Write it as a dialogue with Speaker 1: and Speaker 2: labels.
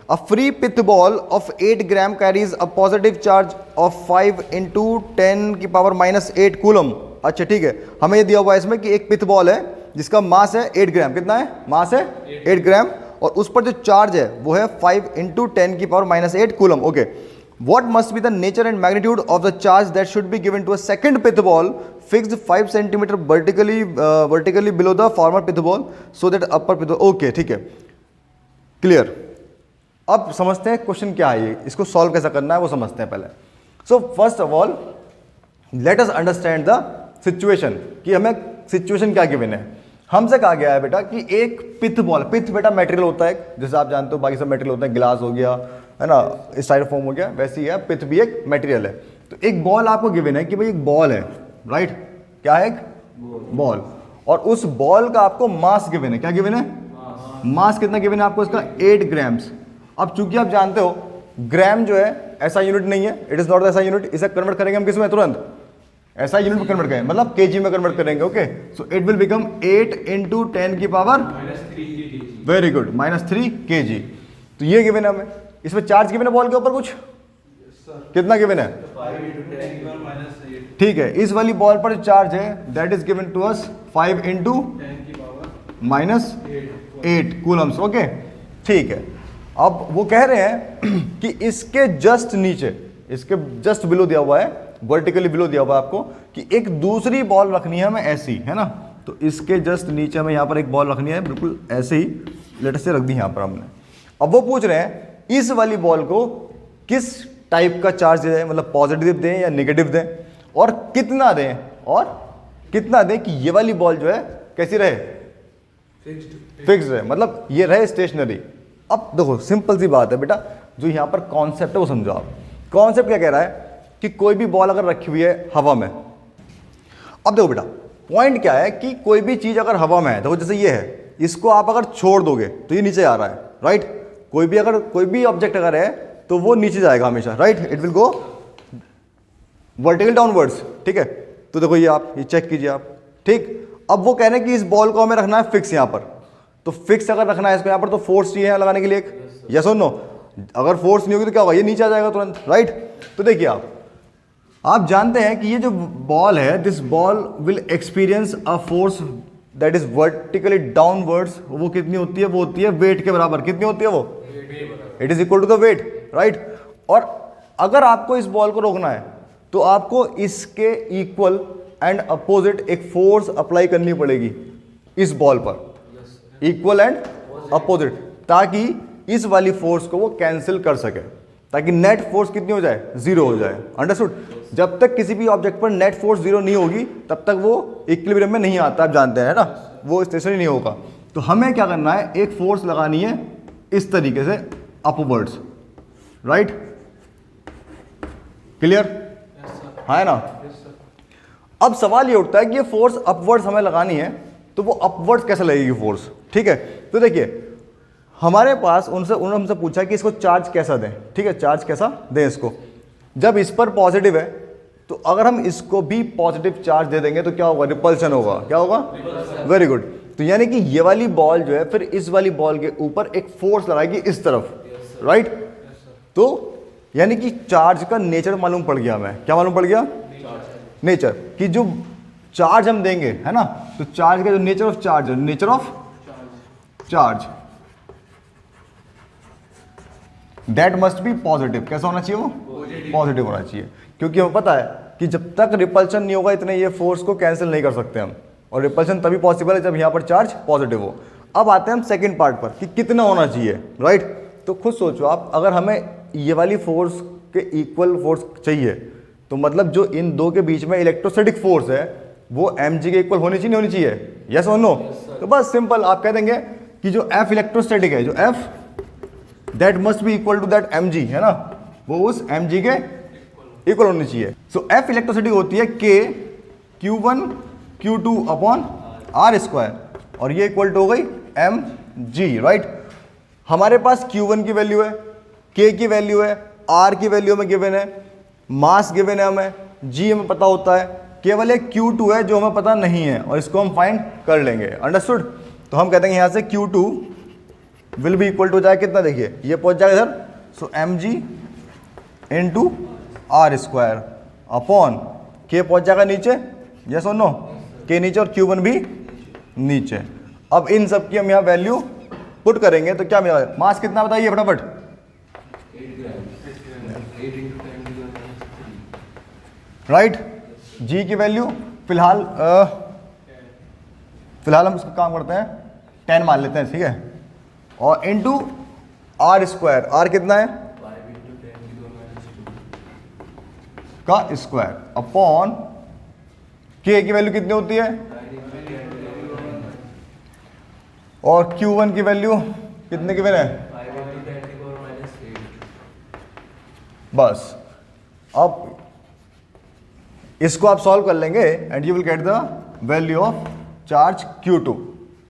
Speaker 1: A free pith ball of 8 gram carries a positive charge of 5 into 10⁻⁸ coulomb. अच्छा ठीक है, हमें ये दिया हुआ है इसमें कि एक पिथ बॉल है जिसका मास है 8 ग्राम। कितना है मास? है 8 ग्राम, और उस पर जो चार्ज है वो है 5 into 10⁻⁸ coulomb. Okay, what must be the nature and magnitude of the charge that should be given to a second pith ball fixed 5 centimeter vertically below the former pith ball so that upper pith ball। Okay ठीक है, clear. अब समझते हैं question क्या है, ये इसको solve कैसा करना है वो समझते हैं पहले। So first of all let us understand the situation, कि हमें सिचुएशन क्या गिवन है। हमसे कहा गया है बेटा कि एक पिथ बॉल, पिथ बेटा मटेरियल होता है जैसे आप जानते हो, बाकी सब मटेरियल होता है, गिलास हो गया है ना, स्टाइरोफोम हो गया, वैसे ही है पिथ भी एक मटेरियल है। तो एक बॉल आपको गिवन है कि भाई एक बॉल है, राइट, क्या है? एक बॉल, और उस बॉल का आपको मास गिवन है। क्या गिवन है? मास कितना गिवन है आपको इसका? 8 ग्राम्स। अब चूंकि आप जानते हो ग्राम जो है ऐसा यूनिट नहीं है, इट इज नॉट ऐसा यूनिट, इसे कन्वर्ट करेंगे हम किस में? तुरंत ऐसा यूनिट में कन्वर्ट करेंगे, मतलब केजी में कन्वर्ट करेंगे। Okay, so it will become 8 into 10⁻⁻3 very good -3 kg। तो ये गिवन है हमें। इसमें चार्ज गिवन है बॉल के ऊपर कुछ? कितना गिवन है? 5 ठीक है, इस वाली बॉल पर चार्ज है that is given to us 5 into -8 coulombs. Okay ठीक है, अब वो कह रहे हैं कि इसके जस्ट नीचे, इसके जस्ट बिलो दिया हुआ है, वर्टिकली बिलो दिया हुआ है आपको, कि एक दूसरी बॉल रखनी है हमें ऐसी, है ना। तो इसके जस्ट नीचे हमें यहाँ पर एक बॉल रखनी है बिल्कुल ऐसे ही, लेटर से रख दी यहाँ पर हमने। अब वो पूछ रहे हैं इस वाली बॉल को किस टाइप का चार्ज दें, मतलब पॉजिटिव दें या नेगेटिव दें, और कितना दें, और कितना दें कि ये वाली बॉल जो है कैसी रहे? फिक्स रहे, मतलब ये रहे स्टेशनरी। अब देखो सिंपल सी बात है बेटा, जो यहाँ पर कॉन्सेप्ट है वो समझो आप। कॉन्सेप्ट क्या कह रहा है कि कोई भी बॉल अगर रखी हुई है हवा में, अब देखो बेटा पॉइंट क्या है कि कोई भी चीज अगर हवा में है, देखो जैसे ये है, इसको आप अगर छोड़ दोगे तो ये नीचे आ रहा है, राइट। कोई भी ऑब्जेक्ट अगर है तो वो नीचे जाएगा हमेशा, right, it will go vertical downwards, ठीक है। तो देखो ये चेक कीजिए आप, ठीक। अब वो कह रहे हैं कि इस बॉल को हमें रखना है फिक्स यहाँ पर, तो फिक्स अगर रखना है इसको यहाँ पर तो फोर्स चाहिए लगाने के लिए एक, यस और नो। अगर फोर्स नहीं होगी तो क्या होगा? ये नीचे आ जाएगा तुरंत, राइट। तो देखिए आप जानते हैं कि ये जो बॉल है, this ball will experience a force that is vertically downwards. वो कितनी होती है? वो होती है वेट के बराबर। कितनी होती है वो? It is equal to the weight, right. और अगर आपको इस बॉल को रोकना है तो आपको इसके इक्वल एंड अपोजिट एक फोर्स अप्लाई करनी पड़ेगी इस बॉल पर, इक्वल एंड अपोजिट, ताकि इस वाली फोर्स को वो कैंसिल कर सके, ताकि नेट फोर्स कितनी हो जाए? 0 हो जाए। अंडरस्टूड? जब तक किसी भी ऑब्जेक्ट पर नेट फोर्स 0 नहीं होगी तब तक वो इक्विलिब्रियम में नहीं आता, आप जानते हैं ना, वो स्टेशनरी नहीं होगा। तो हमें क्या करना है? एक फोर्स लगानी है इस तरीके से अपवर्ड्स, राइट, क्लियर है ना। अब सवाल ये उठता है कि ये फोर्स अपवर्ड्स हमें लगानी है, तो वो अपवर्ड्स कैसे लगेगी फोर्स? ठीक है, तो देखिए हमारे पास उन्होंने हमसे पूछा कि इसको चार्ज कैसा दें, ठीक है, चार्ज कैसा दें इसको। जब इस पर पॉजिटिव है तो अगर हम इसको भी पॉजिटिव चार्ज दे देंगे तो क्या होगा? रिपल्शन होगा। क्या होगा? Very good. तो यानी कि ये वाली बॉल जो है फिर इस वाली बॉल के ऊपर एक फोर्स लगाएगी इस तरफ, राइट। तो यानी कि चार्ज का नेचर मालूम पड़ गया हमें। क्या मालूम पड़ गया? नेचर, कि जो चार्ज हम देंगे, है ना, तो चार्ज का जो nature of charge, nature of charge that must B positive. कैसा होना चाहिए? वो पॉजिटिव होना चाहिए, क्योंकि हमें पता है कि जब तक रिपल्शन नहीं होगा इतने ये फोर्स को कैंसिल नहीं कर सकते हम, और रिपल्शन तभी पॉसिबल है जब यहाँ पर चार्ज पॉजिटिव हो। अब आते हैं हम सेकंड पार्ट पर कि कितना होना चाहिए, राइट। तो खुद सोचो आप, अगर हमें ये वाली फोर्स के इक्वल फोर्स चाहिए तो मतलब जो इन दो के बीच में इलेक्ट्रोस्टैटिक फोर्स है वो mg के इक्वल होनी चाहिए, नहीं होनी चाहिए? यस और नो? तो बस सिंपल आप कह देंगे कि जो F इलेक्ट्रोस्टैटिक है, जो F that must be equal to that mg, है ना, वो उस mg के इक्वल होनी चाहिए। सो F इलेक्ट्रोसिटी होती है K Q1 Q2 upon R², और ये इक्वल टू हो गई mg, राइट। हमारे पास Q1 की वैल्यू है, K की वैल्यू है, R की वैल्यू हमें गिवन है, मास गिवन है हमें, G हमें पता होता है, केवल एक Q2 है जो हमें पता नहीं है और इसको हम फाइंड कर लेंगे। अंडरस्टूड? तो हम कहते हैं यहाँ से Q2 will be equal to जाए कितना, देखिए ये पहुंच जाएगा इधर, so m g into r square upon के पहुंच जाएगा नीचे, यस और नो, के नीचे और Q1 भी नीचे। अब इन सब की हम यहाँ वैल्यू पुट करेंगे तो क्या मिलेगा, मास कितना बताइए फटाफट, 8 राइट। जी की वैल्यू फिलहाल हम इसका काम करते हैं 10 मान लेते हैं, ठीक है, और इनटू आर स्क्वायर, आर कितना है का स्क्वायर अपॉन के की वैल्यू कितनी होती है, और Q1 की वैल्यू कितने की वैल्यू है, बस। अब इसको आप सॉल्व कर लेंगे and you will get the value of charge Q2।